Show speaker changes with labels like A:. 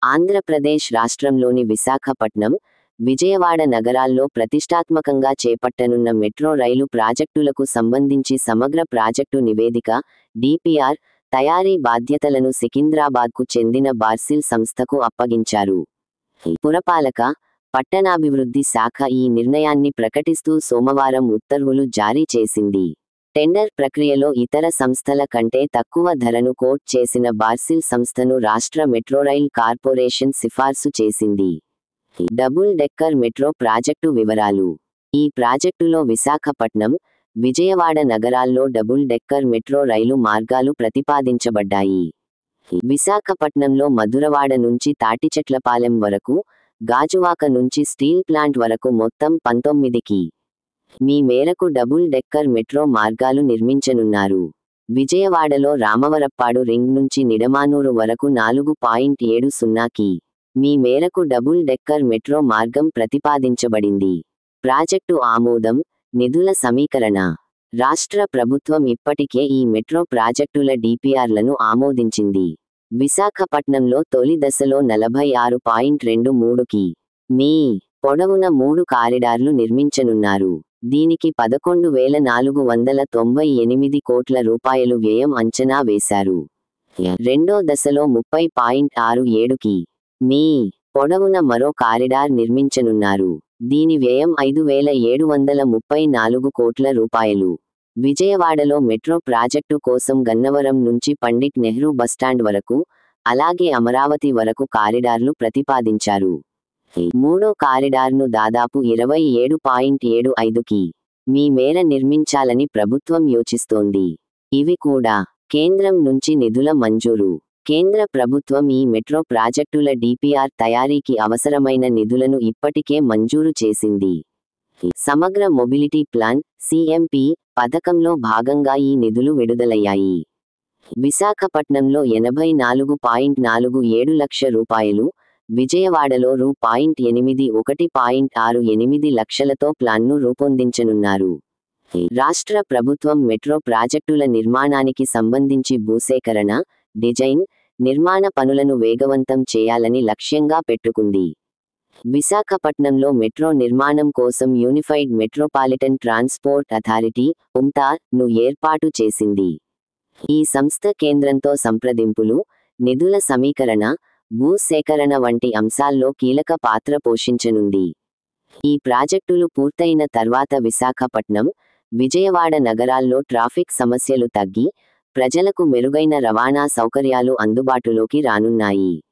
A: ఆంధ్రప్రదేశ్ రాష్ట్రంలోని విశాఖపట్నం, విజయవాడ నగరాల్లో ప్రతిష్టాత్మకంగా చేపట్టనున్న మెట్రో రైలు ప్రాజెక్టులకు సంబంధించి సమగ్ర ప్రాజెక్టు నివేదిక (డిపిఆర్) తయారీ బాధ్యతలను సికింద్రాబాద్కు చెందిన బార్సిల్ సంస్థకు అప్పగించారు. పురపాలక, పట్టణాభివృద్ధి శాఖ ఈ నిర్ణయాన్ని ప్రకటిస్తూ సోమవారం ఉత్తర్వులు జారీ చేసింది. టెండర్ ప్రక్రియలో ఇతర సంస్థల కంటే తక్కువ ధరను కోట్ చేసిన బార్సిల్ సంస్థను రాష్ట్ర మెట్రోరైల్ కార్పొరేషన్ సిఫార్సు చేసింది. డబుల్ డెక్కర్ మెట్రో ప్రాజెక్టు వివరాలు. ఈ ప్రాజెక్టులో విశాఖపట్నం, విజయవాడ నగరాల్లో డబుల్ డెక్కర్ మెట్రో రైలు మార్గాలు ప్రతిపాదించబడ్డాయి. విశాఖపట్నంలో మధురవాడ నుంచి తాటిచెట్లపాలెం వరకు, గాజువాక నుంచి స్టీల్ ప్లాంట్ వరకు మొత్తం 19 మీ. మేరకు డబుల్ డెక్కర్ మెట్రో మార్గాలు నిర్మించనున్నారు. విజయవాడలో రామవరప్పాడు రింగ్ నుంచి నిడమానూరు వరకు 4.70 మీ. మేరకు డబుల్ డెక్కర్ మెట్రో మార్గం ప్రతిపాదించబడింది. ప్రాజెక్టు ఆమోదం, నిధుల సమీకరణ. రాష్ట్ర ప్రభుత్వం ఇప్పటికే ఈ మెట్రో ప్రాజెక్టుల డిపిఆర్లను ఆమోదించింది. విశాఖపట్నంలో తొలి దశలో 46.23 మీ. పొడవున 3 కారిడార్లు నిర్మించనున్నారు. దీనికి 11,498 కోట్ల రూపాయలు వ్యయం అంచనా వేశారు. రెండో దశలో 30.67 మీ. పొడవున మరో కారిడార్ నిర్మించనున్నారు. దీని వ్యయం 5,734 కోట్ల రూపాయలు. విజయవాడలో మెట్రో ప్రాజెక్టు కోసం గన్నవరం నుంచి పండిట్ నెహ్రూ బస్టాండ్ వరకు, అలాగే అమరావతి వరకు కారిడార్లు ప్రతిపాదించారు. మూడో కారిడార్ను దాదాపు 27.75 మీ. మేర నిర్మించాలని ప్రభుత్వం యోచిస్తోంది. ఇవి కూడా కేంద్రం నుంచి నిధుల మంజూరు. కేంద్ర ప్రభుత్వం ఈ మెట్రో ప్రాజెక్టుల డిపిఆర్ తయారీకి అవసరమైన నిధులను ఇప్పటికే మంజూరు చేసింది. సమగ్ర మొబిలిటీ ప్లాన్ (సిఎంపి) పథకంలో భాగంగా ఈ నిధులు విడుదలయ్యాయి. విశాఖపట్నంలో 84.47 లక్ష రూపాయలు, విజయవాడలో రూ.81.68 లక్షలతో ప్లాన్ను రూపొందించనున్నారు. రాష్ట్ర ప్రభుత్వం మెట్రో ప్రాజెక్టుల నిర్మాణానికి సంబంధించి భూసేకరణ, డిజైన్, నిర్మాణ పనులను వేగవంతం చేయాలని లక్ష్యంగా పెట్టుకుంది. విశాఖపట్నంలో మెట్రో నిర్మాణం కోసం యూనిఫైడ్ మెట్రోపాలిటన్ ట్రాన్స్పోర్ట్ అథారిటీ (UMTA)ను ఏర్పాటు చేసింది. ఈ సంస్థ కేంద్రంతో సంప్రదింపులు, నిధుల సమీకరణ, భూ సేకరణ వంటి అంశాల్లో కీలక పాత్ర పోషించనుంది. ఈ ప్రాజెక్టులు పూర్తయిన తర్వాత విశాఖపట్నం, విజయవాడ నగరాల్లో ట్రాఫిక్ సమస్యలు తగ్గి, ప్రజలకు మెరుగైన రవాణా సౌకర్యాలు అందుబాటులోకి రానున్నాయి.